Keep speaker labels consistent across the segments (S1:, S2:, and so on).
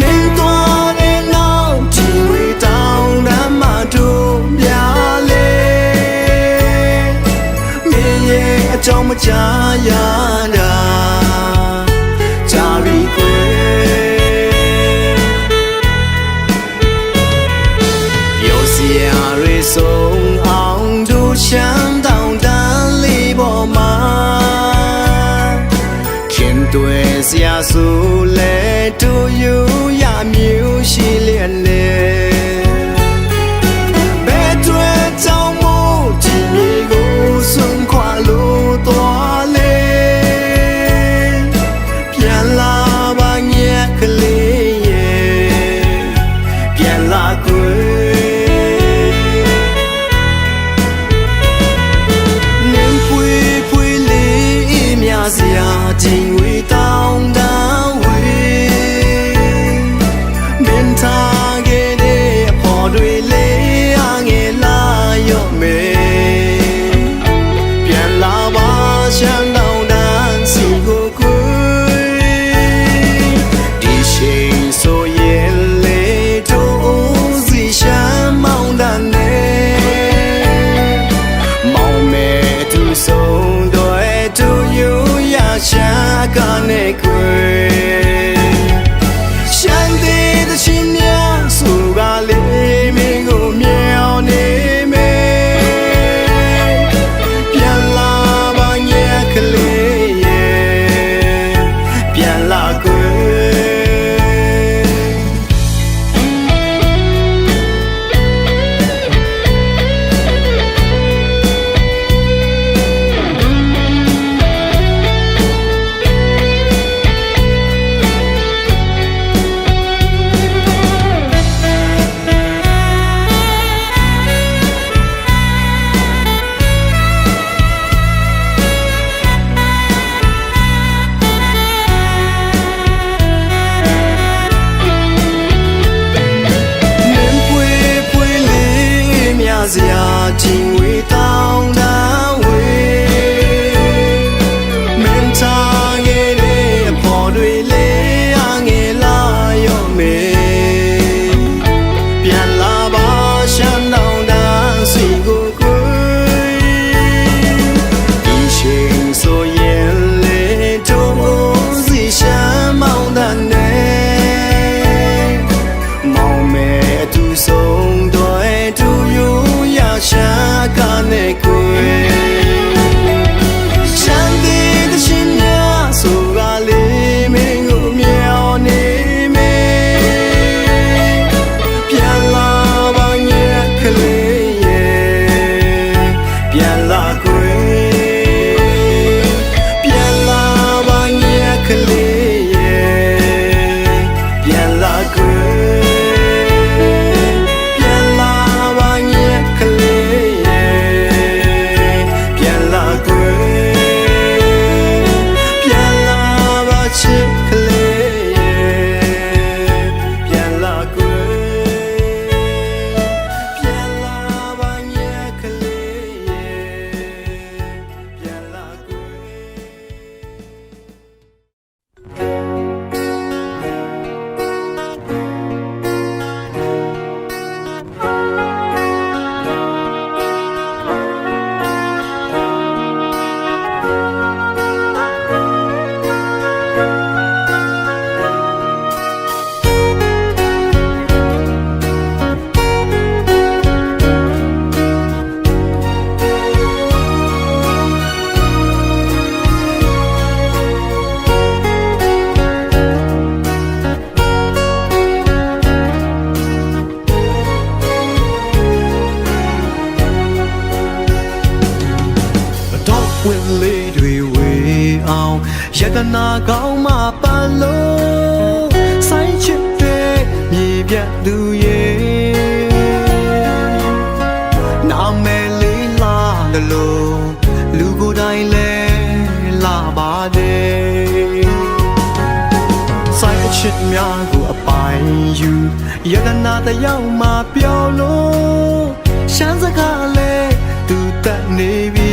S1: နင်းသွားတဲ့နောက်ဒီဝေတောင်းတမ်းမှတို့ပြလေမင်းရဲ့အကြောင်းမကြားရတာကြာပြီကွယ်ပြောစရာတွေဆုံးအောင်တို့ရှမ်းတောင်တန်းလေးပေါ်မှာခင်တွေ့စရာဆိုလဲတို့ယူရမျိုးရှိလျက်လေဘယ်တွေ့ကြောင့်မို့ဒီမြေကိုစွန့်ခွာလို့သွားလေပြန်လာပါညက်ကလေးရဲ့ပြန်လာကွယ်နင်းပွေပွေလေးမြစရာချိန်ဝေတောင်းတန်းဝေမင်းထားခဲ့တဲ့အဖို့တွေလေးအငယ်လာရော့မေပြန်လာပါရှမ်းတောင်တန်းစီကိုကွယ်ဒီချိန်ဆိုရင်လေတို့စီရှမ်းမောင်းတန်းနေမောင်မဲသူဆုံးတော့တို့ယူရရှာကနေကွယ်ရှမ်းသေးတဲ့ရှင်များဆိုကလေးမင်းကိုမြောင်နေမယ်ပြန်လာပါညက်ကလေးရဲ့ပြန်လာကွယ်စရာချင်းဝေတောင်းတန်းဝေမင်းထားခဲ့တဲ့အဖို့တွေလေးအငယ်လာရော့မေပြန်လာပါရှမ်းတောင်တန်းစီကိုကွယ်ဒီချိန်ဆိုရင်လေတို့စီရှမ်းမောင်းတန်းနေမောင်မဲသူဆုံးတော့တို့ယူရှာကနေကွယ်ရှမ်းသေးတဲ့ရှင်များဆိုကလေးမင်းကိုမြောင်နေမယ်ပြန်လာပါညက်ကလေးရဲ့ပြန်လာကွယ်ပြန်လာပါညက်ကလေးရဲ့ပြန်လာကွယ်ဝင်လေးတွေဝေအောင်ယတနာကောင်းမှပါလို့ဆိုင်ချစ်တဲ့မြေပြတ်သူရဲ့နာမည်လေးလာတယ်လို့လူကိုယ်တိုင်လဲလာပါတယ်ဆိုင်ချစ်များကိုအပိုင်ယူယတနာတယောက်မှပြောလို့ရှမ်းစကားလဲသူတက်နေပြီ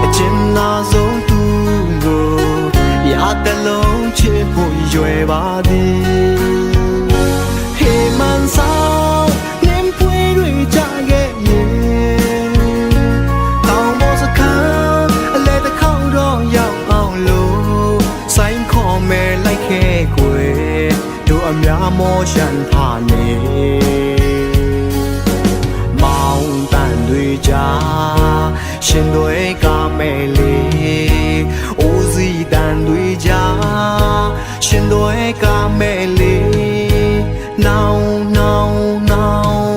S1: အကျဉ်းနာဆုံးသူကို ရွယ်ပါသည်ဟေမန်ဆောင်နင်းပွေတွေကြခဲ့ရင်တောင်ပေါ်စခန်းအလဲတစ်ခေါက်တော့ရောက်အောင်လို့စိုင်းခေါ်မဲလိုက်ခဲ့ကွယ်တို့အများမောရှန်ထားနေမောင်တန်တွေကြားရှင်တွေကမဲလေးအိုးစီတန်တွေကြားရှင်တွေကမဲလေးနောင်နောင်နောင်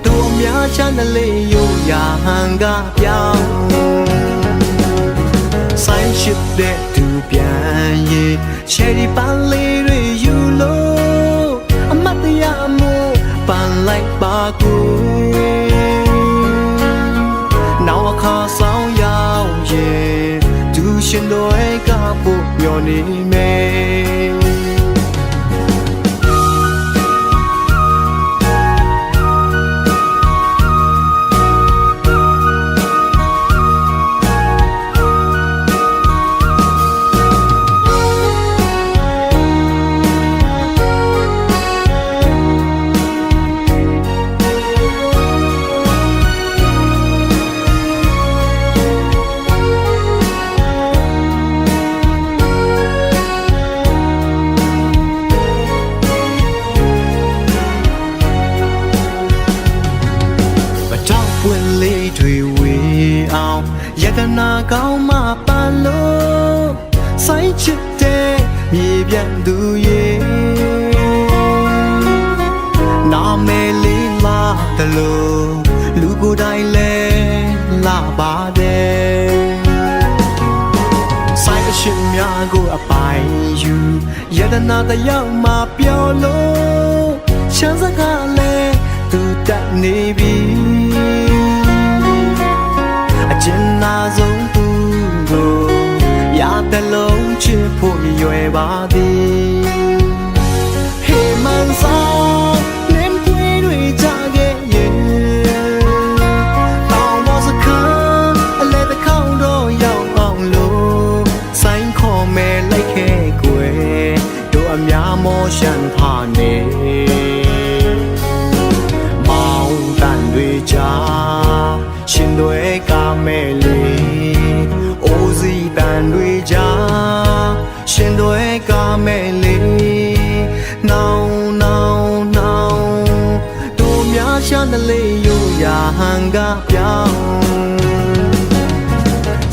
S1: တို့အများချမ်းတလေးရိုးရာဟန်ကပြောင်းဆိုင်ရှိတဲ့သူပြန်ရေးချယ်ရီပန်းလေးတွေယူလို့အမတ်တရားမှုပန်းလိုက်ပါကိုနောက်အခါဆောင်ရောက်ရင်သူရှင်တွေကပို့မျောနေမယ်ပွင့်လေးတွေဝေအောင်ယတနာကောင်းမှပန်းလို့စိုင်းချစ်တဲ့မြေပြန်သူရဲ့နာမည်လေးလာတယ်လို့လူကိုယ်တိုင်လဲလာပါတယ်စိုင်းအရှင်များကိုအပိုင်ယူယတနာတယောက်မှပြောလို့ချမ်းစကားလဲသူတက်နေပြီအကျဉ်းနာဆုံးသူကိုရတဲ့လုံးချစ်ဖို့ရွယ်ပါသည်ဟေမန်ဆောင်နင်းပွေတွေကြခဲ့ရင်တောင်ပေါ်စခန်းအလဲတစ်ခေါက်တော့ရောက်အောင်လို့စိုင်းခေါ်မဲလိုက်ခဲ့ကွယ်တို့အများမောရှန်ထားနေရှင်တွေကမဲလေးအိုးစီတန်တွေကြားရှင်တွေကမဲလေးနောင်နောင်နောင်တို့များချမ်းတလေးရိုးရာဟန်ကပြောင်း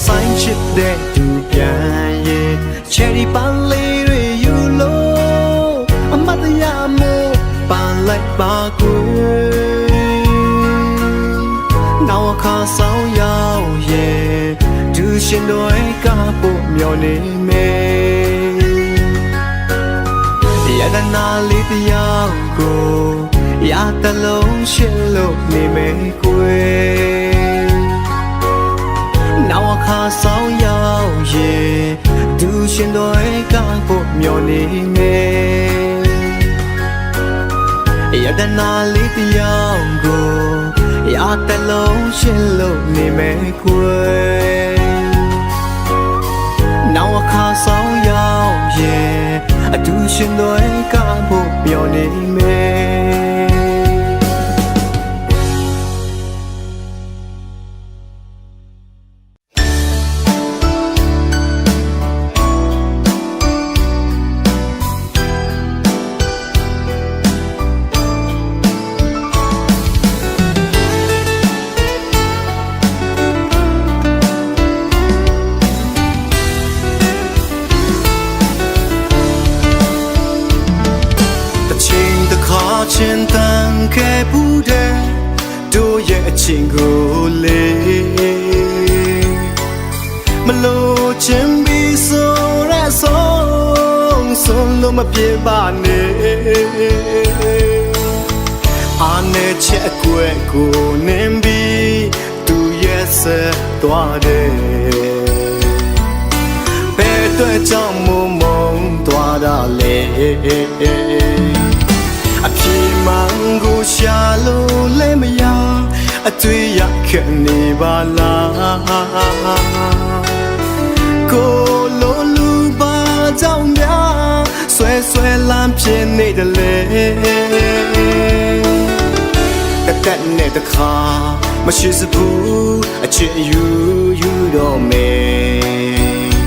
S1: စိုင်းချစ်တဲ့သူပြန်ရဲ့ချယ်ရီပန်းလေးတွေယူလို့အမတ်တရားမို့ပန်းလိုက်ပါကွယ်နောက်အခါဆောင်ရောက်ရဲ့သူရှင်တွေကပို့မျောနေမယ်ရတနာလေးတယောက်ကိုရတလုံးရှင်လို့နေမယ်ကွယ်နောက်အခါဆောင်ရောက်ရဲ့သူရှင်တွေကပို့မျောနေမယ်ရတနာလေးတယောက်ကိုရတဲ့လုံးရှင်လို့နေမယ်ကွယ်နောက်အခါဆောင်ရောက်ရဲ့အတူရှင်တွေကဖို့ပြောနေမယ်ချင်းတန်ခဲ့ဘူးတဲ့တို့ရဲ့အချင်းကိုလေမလို့ချင်းပြီးဆိုရဆုံးလို့မပြေပါနဲ့အာနဲ့ချက်အကွယ်ကိုနင်းပြီးသူရဲ့ဆက်သွားတယ်ဘယ်အတွက်ကြောင့်မုံသွားတာလဲအပြေမှန်ကိုရှာလို့လည်းမရအတွေ့ရခဲ့နေပါလားကိုလိုလူပါကြောင့်များဆွဲ ဆွဲလမ်းဖြစ်နေတယ်လေတက်နဲ့တခါမရှိစဘူးအချစ်ယူတော့မယ်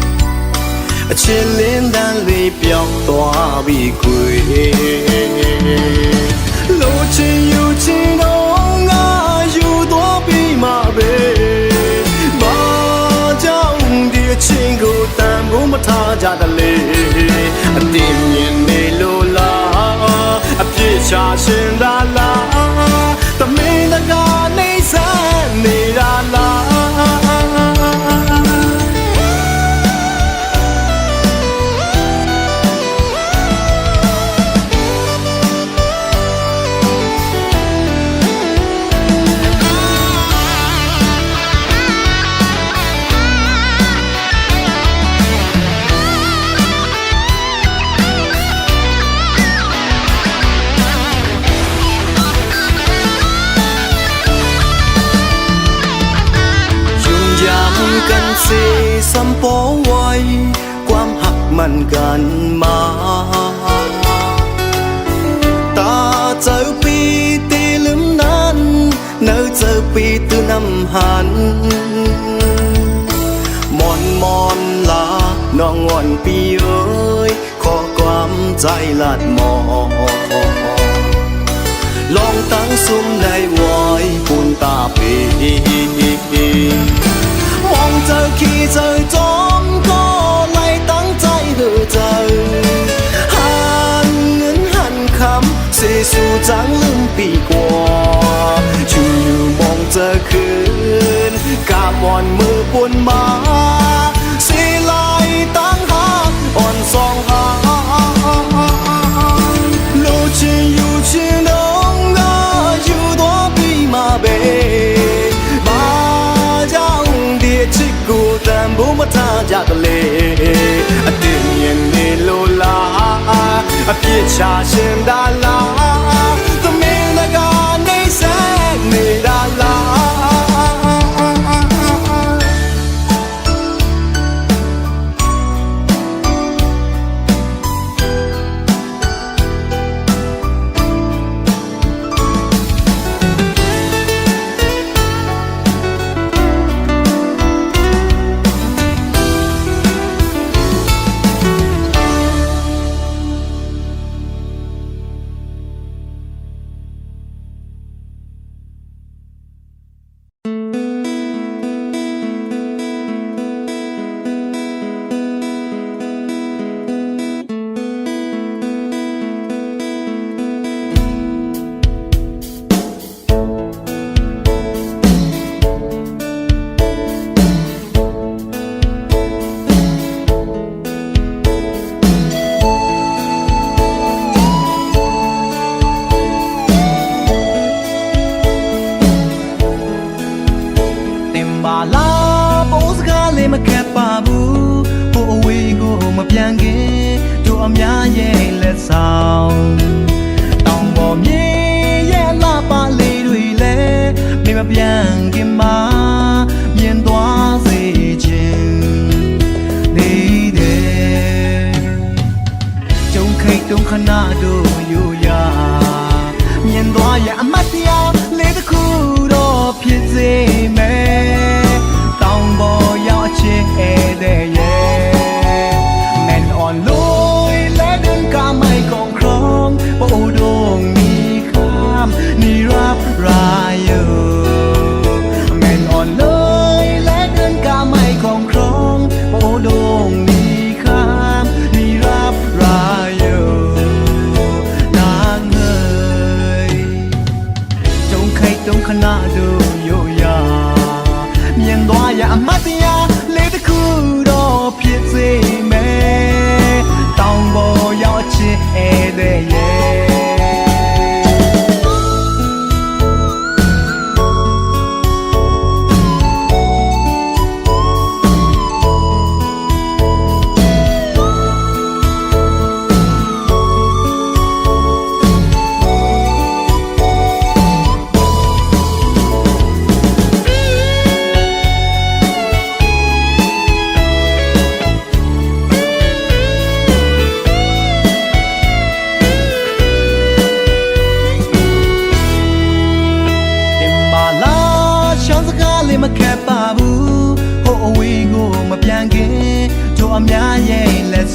S1: အချစ်လင်းတန်းလေးပြောင်းသွားပြီခွေလို့ချင်ယူချင်တော့ငါယူသွားပြီးမှပဲဘာကြောင့်ဒီအချင်းကိုတန်ဖို့မထားကြတယ်လေအတင်းမြင်နေလို့လားအပြစ်ချရှင်တာလားတမင်းတကားနေစမ်းနေတာလားกันสิสัมปอไว้ความหักมันกันมาตาเจอปีตีลืมนั้นเนื้อเจอปีตือนำหันมอนลาน้องอ่อนปีเอ้ยขอความใจลาดมอลองตั้งซุ่มในวอยปูนตาปีมองเจอขี้เจอจอมก็เลยตั้งใจเธอเจอหันเงินหันคำเสียสู่จังลืมปีกว่าชูอยู่มองเจอคืนกาบอ่อนมือปวนมาเสียลายตั้งหาอ่อนสองหารู้ชิอยู่ชิน้องก็อยู่ตัวปีมาเบกูแต่บุมาท่าจากเลอดีตยังไม่โลลาอภิชาเชิญดาลาต้องมีนักการในแสงในดาลาน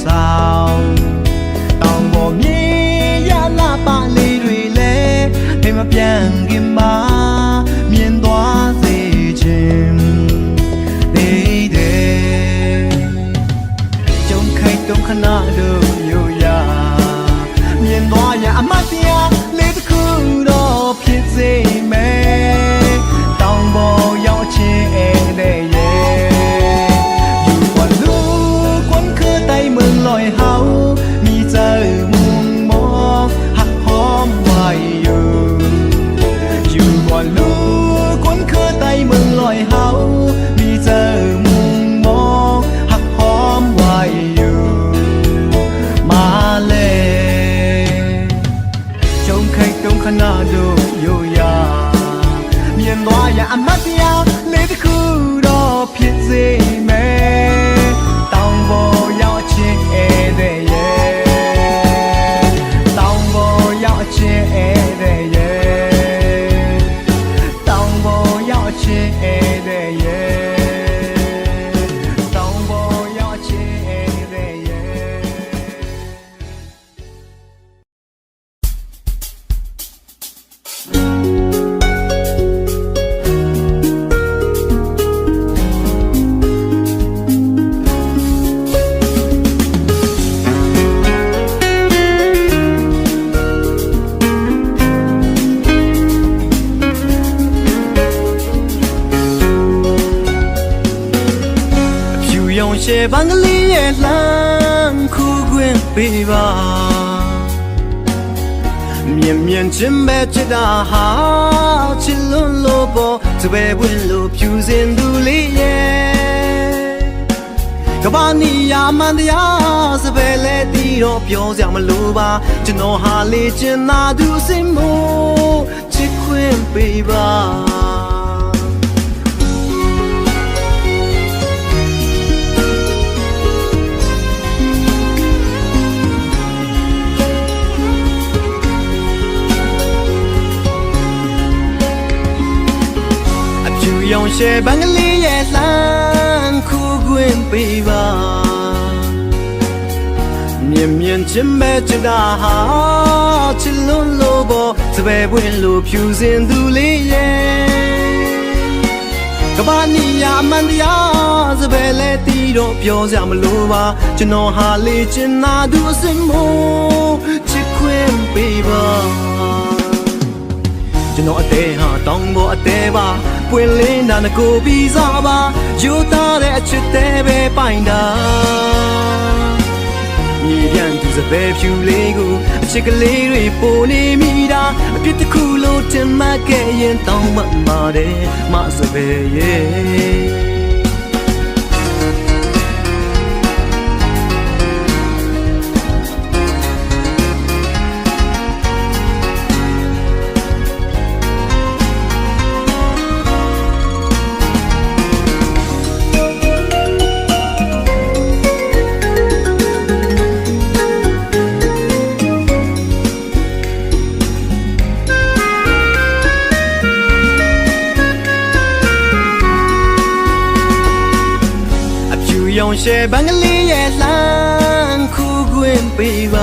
S1: sao tòng bộ mi ya la ba lì đuôi lệ hay mà biển kim ba miền đoá dễ chìm đi để trong khay trong khăn nợ được nhiều ya miền đoá ya mất ya lấy từ khu đó biết gì mẹ tòng bộ yêu chia để lอยเฮามีเจอมุงมองหักหอมไว้อยู่ก่อนลูกคนเคยไต่เมืองลอยเฮามีเจอมุงมองหักหอมไว้มาเลยจงใครตรงขนาดดูอยู่ยาเมียนว่าอย่ามัดยาเลยที่คือรอเพียงสิแม่ต้องบอกเชบังกะลีရဲ့လမ်းခုခွင့်ပေးပါမြင်မြင်ချင်းပဲချစ်တာဟာချစ်လွန်းလို့ပေါ်စပယ်ပွင့်လို့ဖြူစင်သူလေးရဲ့ကဘာနီယာမန်တရားစပယ်လဲတီးတော့ပြောစရာမလိုပါကျွန်တော်ဟာလေချင်သာသူအစိမ့်မို့ချစ်ခွင့်ပေးပါ用些半个里也难苦滚背吧，绵绵真白真大好，吃龙萝卜，只为温路飘进肚里耶。个把你呀慢的呀，只为来地肉飘下么路吧，就弄哈里真那都是么，只滚背吧。ကျွန်တော်အသေးဟာတောင်းပေါ်အသေးပါပွင့်လင်းတာနဲ့ကိုပြီးစားပါယူသားတဲ့အချစ်သေးပဲပိုင်တာမြေပြန်သူစပယ်ဖြူလေးကိုအချစ်ကလေးတွေပိုနေမိတာအပြစ်တစ်ခုလို့တင်မှတ်ခဲ့ရင်တောင်းမှမှာတယ်မစပယ်ရဲ့用些半个里也难苦滚背吧，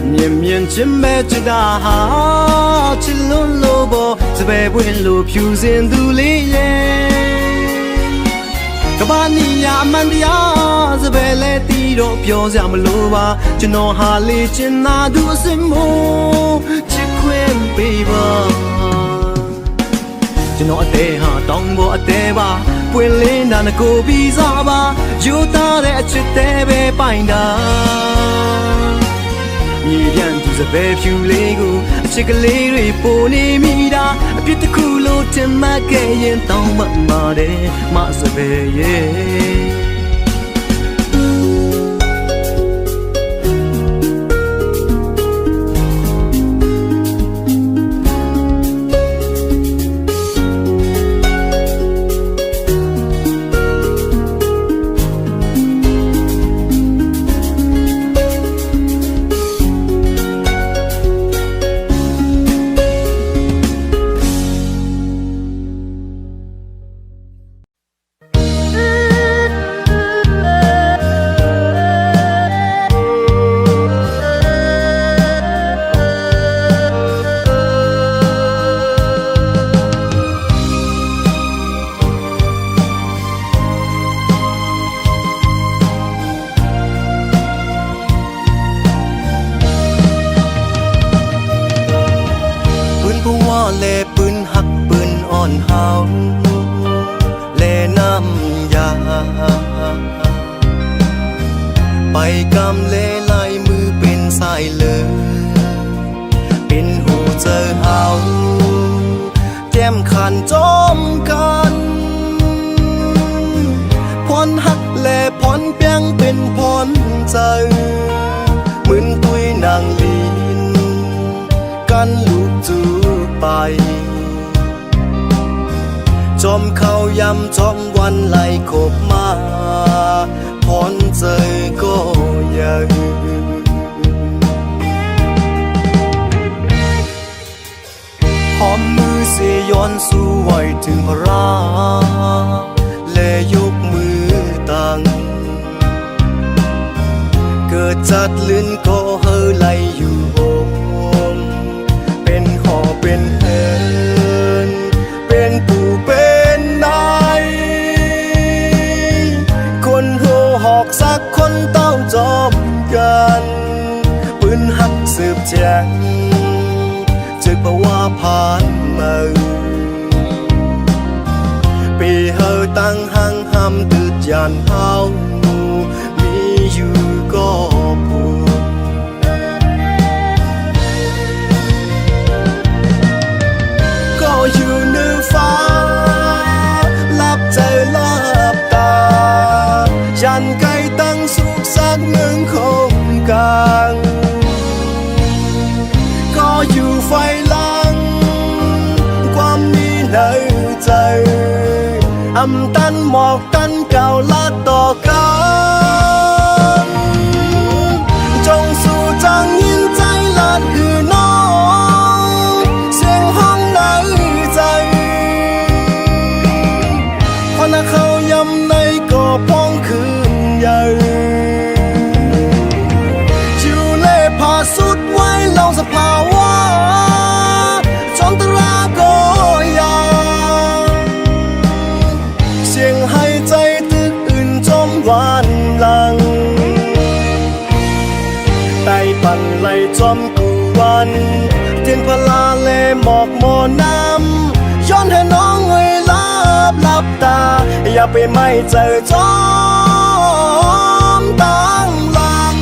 S1: 绵绵真白真大好，吃龙萝卜，只为温路飘进肚里耶。个把你呀慢的呀，只为来地肉飘下么路吧，就弄哈里真那都是么，只滚背吧。ကျွန်တော်အသေးဟာတောင်းပေါ်အသေးပါပွင့်လင်းတာနဲ့ကိုပြီးစားပါယူသားတဲ့အချစ်သေးပဲပိုင်တာမြေပြန်သူစပယ်ဖြူလေးကိုအချစ်ကလေးတွေပိုနေမိတာအပြစ်တစ်ခုလို့တင်မှတ်ခဲ့ရင်တောင်းမှမှာတယ်မစပယ်ရဲ့ เลปืนหักปืนอ่อนเฮาเลน้ำยาไปกำเลลายมือเป็นสายเลยเป็นหูเจอเฮาแก้มขันจอมกันพรหักและพรเปียงเป็นพรใจเหมือนตุยนางลีนกันลูกจูไปจอมเขายำจอมวันไหลขบมาพรใจก็ยังหอมมือเสียย้อนสู้ไว้ถึงพระและยกมือตั้งเกิดจัดลื่นก็เฮอไหลอยู่โองเป็นหอเป็นเฮินเป็นปู่เป็นนายคนโหหอกสักคนเต้าจอมกันปืนหักสืบแจงจึกเพราะว่าผ่านมาปีเฮอตั้งหังห้ำตืดยานเฮามีอยู่ก็พูดก็อยู่เหนือฟ้าลับใจลับตายันไกลตั้งสุขสักหนึ่งคงกลางก็อยู่ไฟลังความมีในใจอำตันหมอกตันเก่าละต่อกันจงสู่จังยินใจลาดคือน้องเสียงห้องในใจพอนาเขายำในก็พ้องคืนใหญ่ชิวเล่พาสุดไว้เล่าสภาวะจนตราก็ยาเสียงให้ใจตึกอื่นจมหวานหลังไต่ปั่นไหลจอมกูวันเทียนพลาเลหมอกหมอน้ำย้อนให้น้องเอ้ยลับตาอย่าไปไม่เจอจอมตั้งหลัง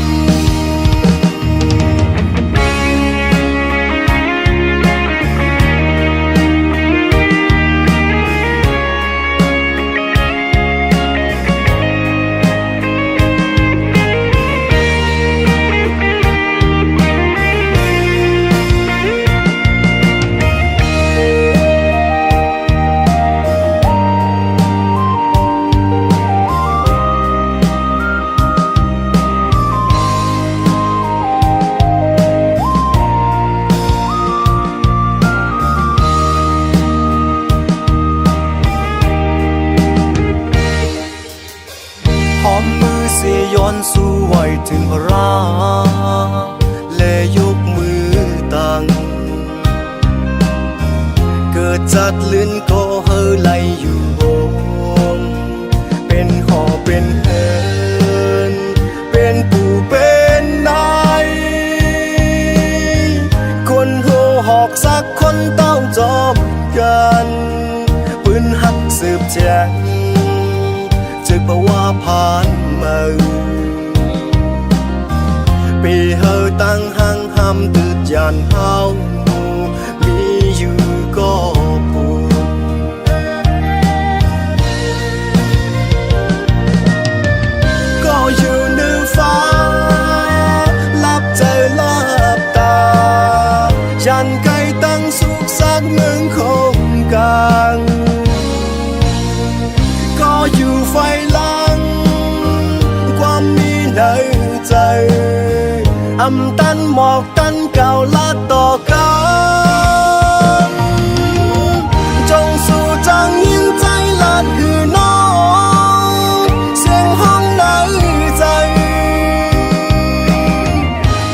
S1: หอมมือเสียย้อนสู้ไว้ถึงพระและยกมือตั้งเกิดจัดลื่นก็เฮอไหลอยู่โองเป็นหอเป็นเฮินเป็นปู่เป็นนายคนโหหอกสักคนเต้าจอมกันปืนหักสืบแจงจึกเพราะว่าผ่านมาปีเฮอตั้งหังห้ำตืดยานเฮามีอยู่ก็พูดก็อยู่เหนือฟ้าลับใจลับตายันไกลตั้งสุขสักหนึ่งคงกลางก็อยู่ไฟลังความมีในใจอำตันหมอกตันเก่าละต่อกันจงสู่จังยินใจลาดคือน้องเสียงห้องในใจ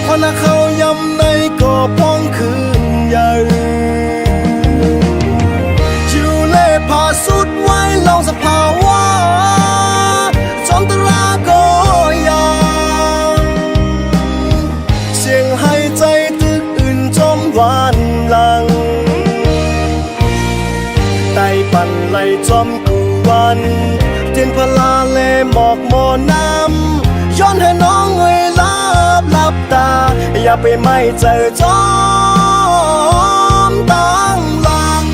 S1: พอนาเขายำในก็พ้องคืนใหญ่ชิวเล่พาสุดไว้เล่าสภาวะจนตราก็ยาเสียงให้ใจตึกอื่นจม trên pha la lê mọc mò namย้อนให้น้องเอ่ยลับตาอย่าไปไม่เจอจอมตั้งหลัง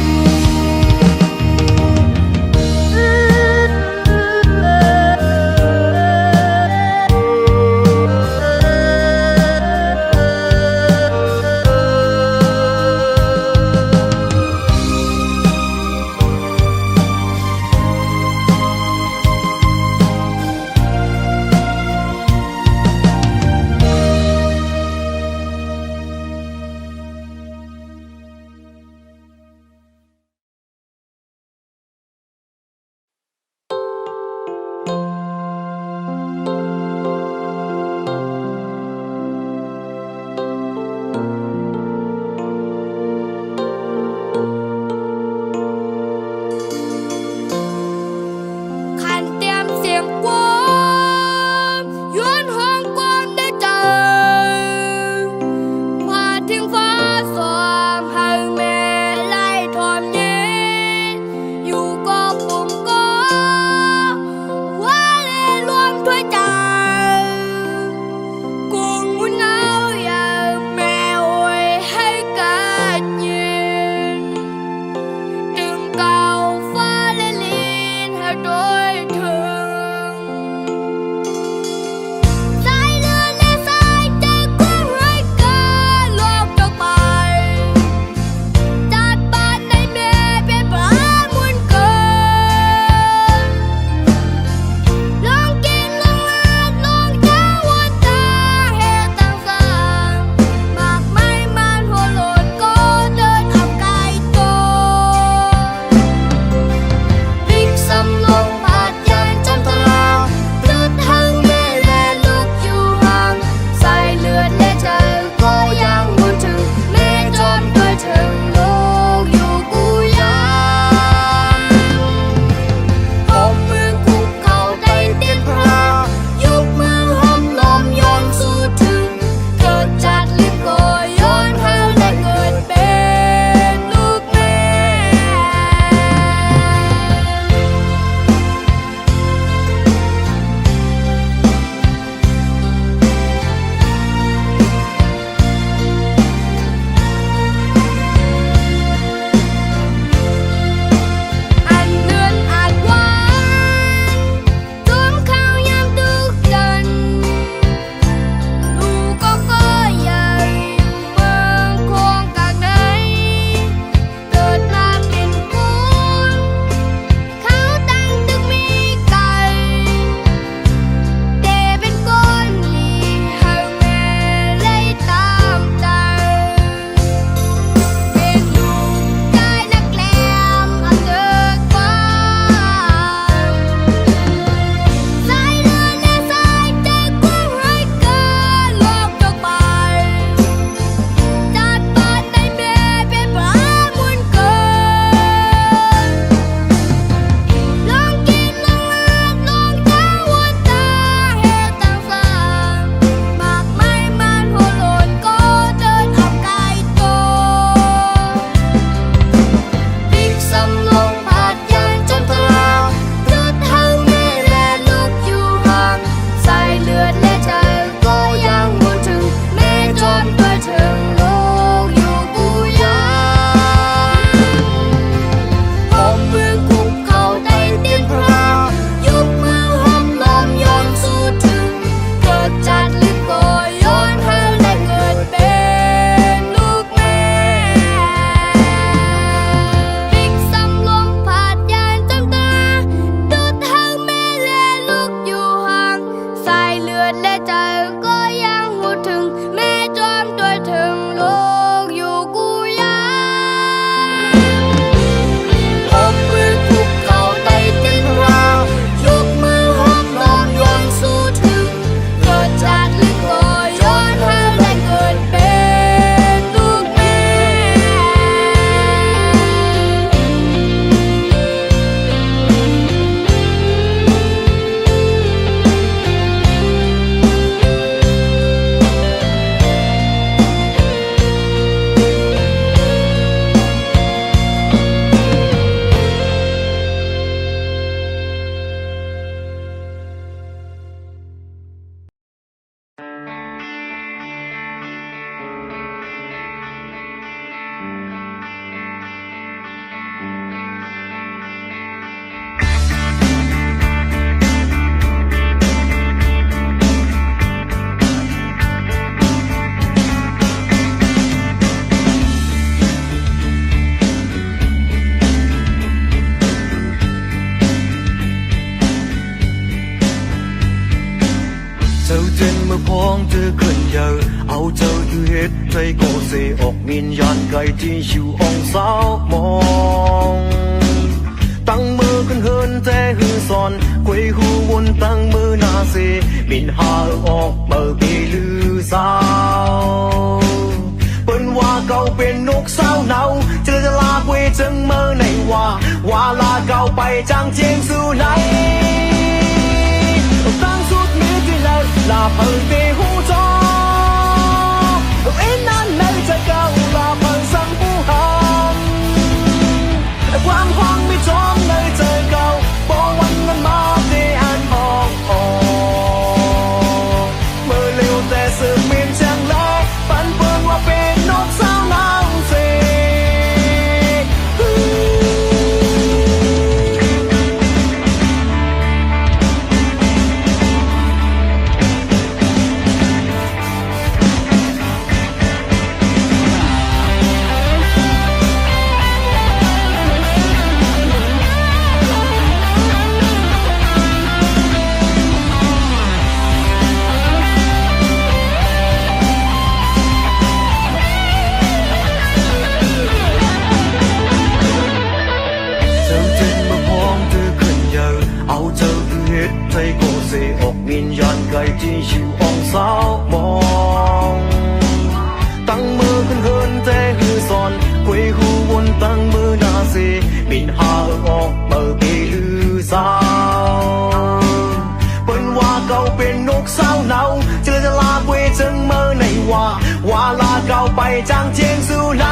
S1: 就正沒旁的群友，歐洲要血推過四惡面人計天要昂手望。當มือขึ้นเฮินแต่หือซอนกวยหูวนตั้งมือนาเซมินหาออกเมื่อปีลือสาวเปิ้นว่าเก่าเป็นนกสาวเนาเจอจะลาเวจึงเมื่อไหนว่าลาเก่าไปจางเจียงสู่ไหนตั้งสุดมีที่ไหนลาเพิ่งไปหูจอเอ็นนั้นไหนจะเก่าลาเพิ่งสังผู้หันความหวังไม่จอมในใจเก่าบอกวันนั้นมาที่อันมองเมื่อเร็วแต่สืบมินจังแลปันเปิงว่าเป็นนกสาวนางเสthấy cô dễ ọc nghìn dàn gaiที่อยู่องสาวมองตั้งมือขึ้นเฮินแต่หือซอนกวยหูวนตั้งมือนาเซมินหาออกเมื่อปีลือสาวเปิ้นว่าเก่าเป็นนกสาวเนาเจอจะลาเวจึงเมื่อไหนว่าลาเก่าไปจางเจียงสู่ไหน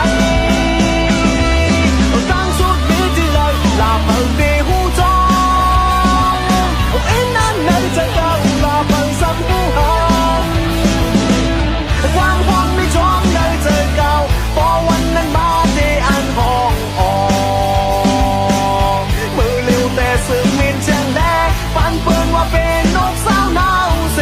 S1: ตั้งสุดมีที่ไหนลาเพิ่งไปหูจอเอ็นนั้นไหนจะเก่าลาเพิ่งสังผู้หันความหวังไม่จอมในใจเก่าพอวันนั้นมาที่อันห้องมือเร็วแต่สืบมินแจ้งแดงปันเปิ้นว่าเป็นนกสาวนาวเส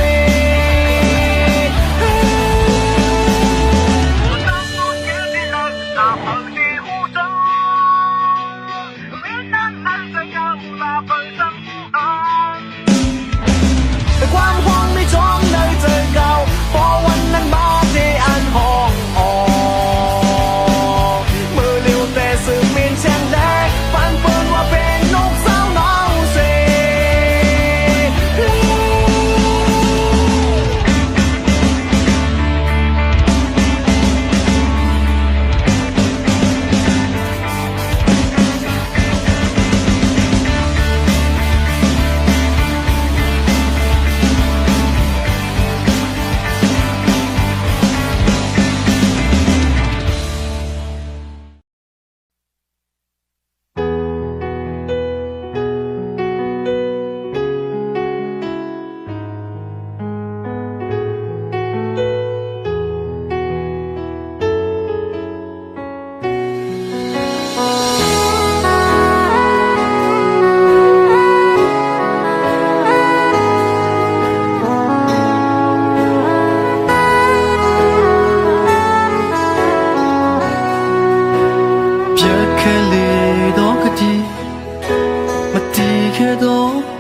S1: ความหวังไม่จอมในใจเก่าพอวันนั้นมาที่อันห้องมือเร็วแต่สืบมินแช่งแดงปันเปิ้นว่าเป็นนกสาวนาวเส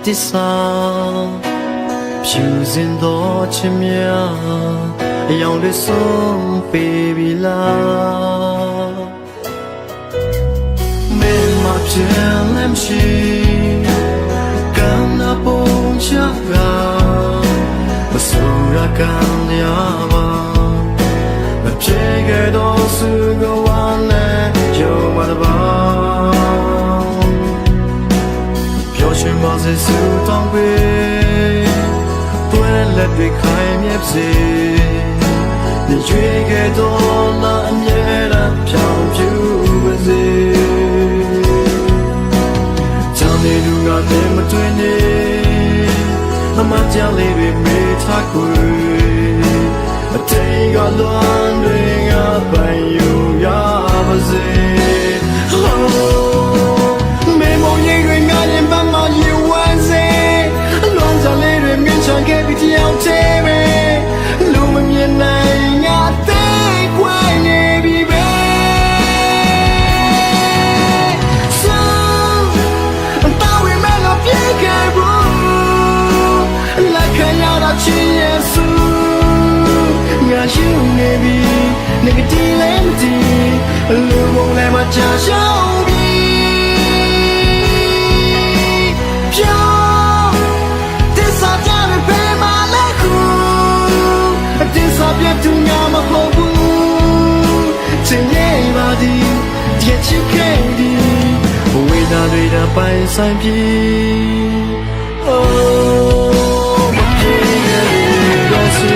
S1: ที่สาวผิวสิ้นต่อชิมยายังได้ส่งไปบิลาเมื่อมาเพียงเล่มชีกันนับองชักรามาสู่รักกันยาบามาเพียงแค่ตัวสุขวันและโยมาดบ้าฉันบอกจะสู้ต้องไปตัวเล็กด้วยใครเมียบสิในช่วยแค่ตัวละอันเย่ละเพียงผิวไปสิจำได้ดูงานเดิมมาด้วยนี่มาเจอเลยด้วยไม่ทักคุยมาเทก็ล้วนด้วยงานไปอยู่ยาบสิไม่มองยังด้วยงานยังบ้างมาอยู่วันเซ่ล้วนจะเลยด้วยเงินฉันแค่ไปเที่ยวเทเวรู้มันยังไงงานเต้กว่าเนี่ยบีเบ้ซ้ำตาวิแม่เราเพียงแค่รู้และแค่อยากได้ชีวิต ပိုင်ဆိုင်ပြီအိုးမပြေရတော့စု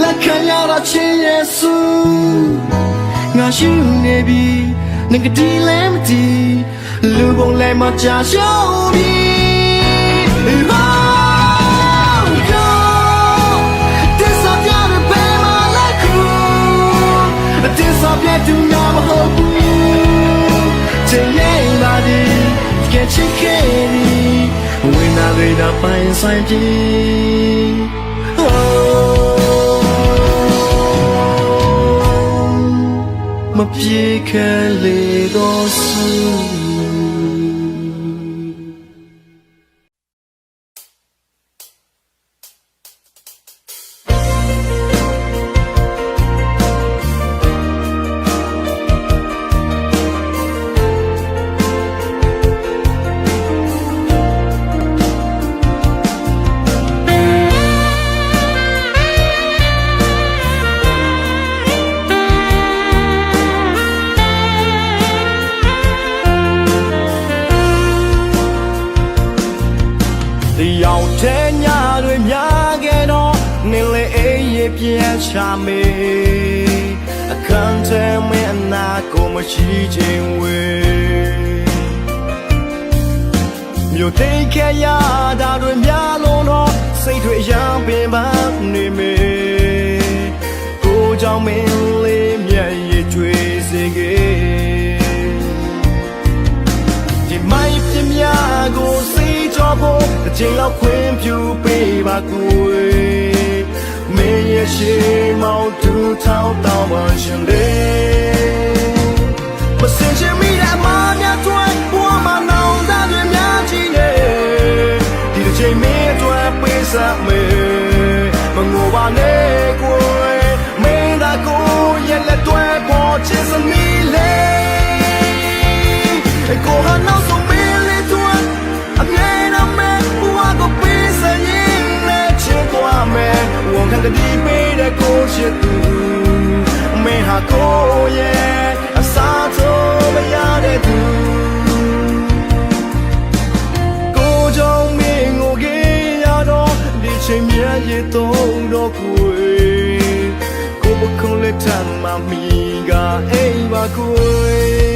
S1: လက်ခံရတာချင်းယေစုငါရှိနေပြီငါကတိလည်းမတီလူပုံလည်းမချရှောင်းပြီသူများမဟုတ်ဘူးချိန်နေပါသည်ကြည့်ချစ်ခဲ့သည်ဝိညာဉ်တွေတော့ပိုင်ဆိုင်ပြီမပြေခဲလေတော့စုရောက်တဲ့ညတွေများခဲ့တော့နေလေအေးရပြန်ချမေအခန်းထဲမှာအနာကိုမရှိခြင်းဝေမြို့သိမ်းခဲ့ရတာတွေများလုံးတော့စိတ်တွေရမ်းပင်ပန်းနေမေကိုကြောင့်မင်းလေးမျက်ရည်တွေစေခဲ့ဒီမိုက်ပြမြကိုစိတ်ကြောဖို့အချိန်လောက်ခွင့်ပြုပေးပါကိုယ်မင်းရဲ့ရှိမောင်သူထောက်တော့မှရှင်လေမစင်ချင်မိတဲ့မာမြတ်တွေဘဝမှာနောင်တတွေများကြီးနေဒီတစ်ချိန်မင်းအတွက်ပေးစမေမငိုပါနဲ့ကိုယ်မင်းသာကိုရဲ့လက်တွေပေါ်ချစ်စမီလေကိုဟာနောက်ဆုံးမင်းလေးတွေအမြဲတမ်းမဲဘဝကိုပေးစရင်နဲ့ချစ်သွားမယ်ဝန်ခံတဲ့ဒီပေးတဲ့ကိုချစ်သူမင်းဟာကိုရဲ့အစားထိုးမရတဲ့သူကိုကြောင့်မင်းကိုကြည့်ရတော့ဒီချိန်မြတ်ရတော့ကိုယ်ကိုမခုံးလက်ထမ်းမမီကအိမ်ပါကိုယ်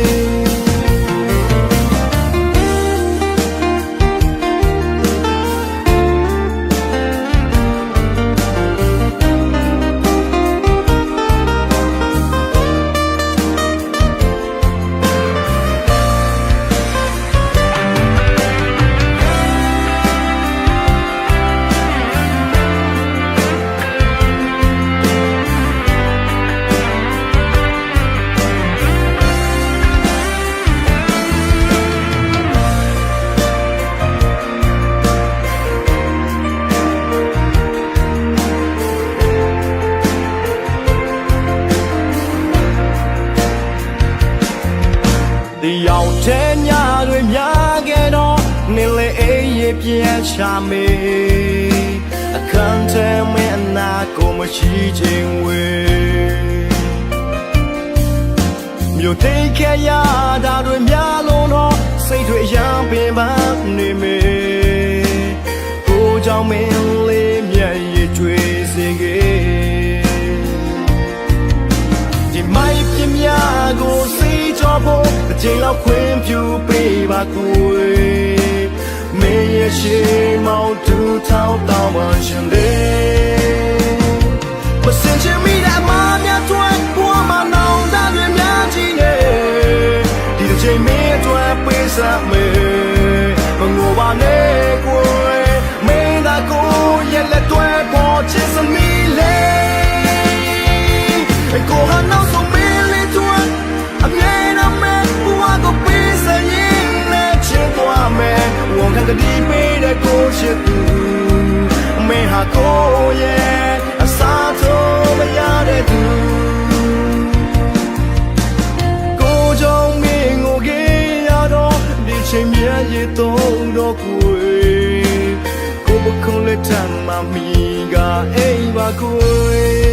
S1: ရောက်တဲ့ညတွေများခဲ့တော့နေလေအေးရပြန်ချမေအခန်းထဲမှာအနာကိုမရှိခြင်းဝေမြို့သိမ်းခဲ့ရတာတွေများလုံးတော့စိတ်တွေရမ်းပင်ပန်းနေမေကိုကြောင့်မင်းလေးမျက်ရည်တွေစေခဲ့ဒီမိုက်ပြမြကိုစိတ်ကြောဖို့အချိန်လောက်ခွင့်ပြုပေးပါကိုယ်မင်းရဲ့ရှိမောင်သူထောက်တော့မှရှင်လေမစင်ချင်မိတဲ့မာမြတ်တွေဘဝမှာနောင်တတွေများကြီးနေဒီတစ်ချိန်မင်းအတွက်ပေးစမေမငိုပါနဲ့ကိုယ်မင်းသာကိုရဲ့လက်တွေပေါ်ချစ်စမီလေကိုဟာနောက်ဆုံးမင်းလေးတွေအမြဲတမ်းမဲဘဝကိုပေးစရင်နဲ့ချစ်သွားမယ်ဝန်ခံတဲ့ဒီပေးတဲ့ကိုချစ်သူမင်း ဟာကိုရဲ့အစားထိုးမရတဲ့သူကိုကြောင့်မင်းကိုကြည့်ရတော့ဒီချိန်မြတ်ရတော့တော့ကိုကိုပခုံးလက်ထမ်းမမီကအိမ်ပါကို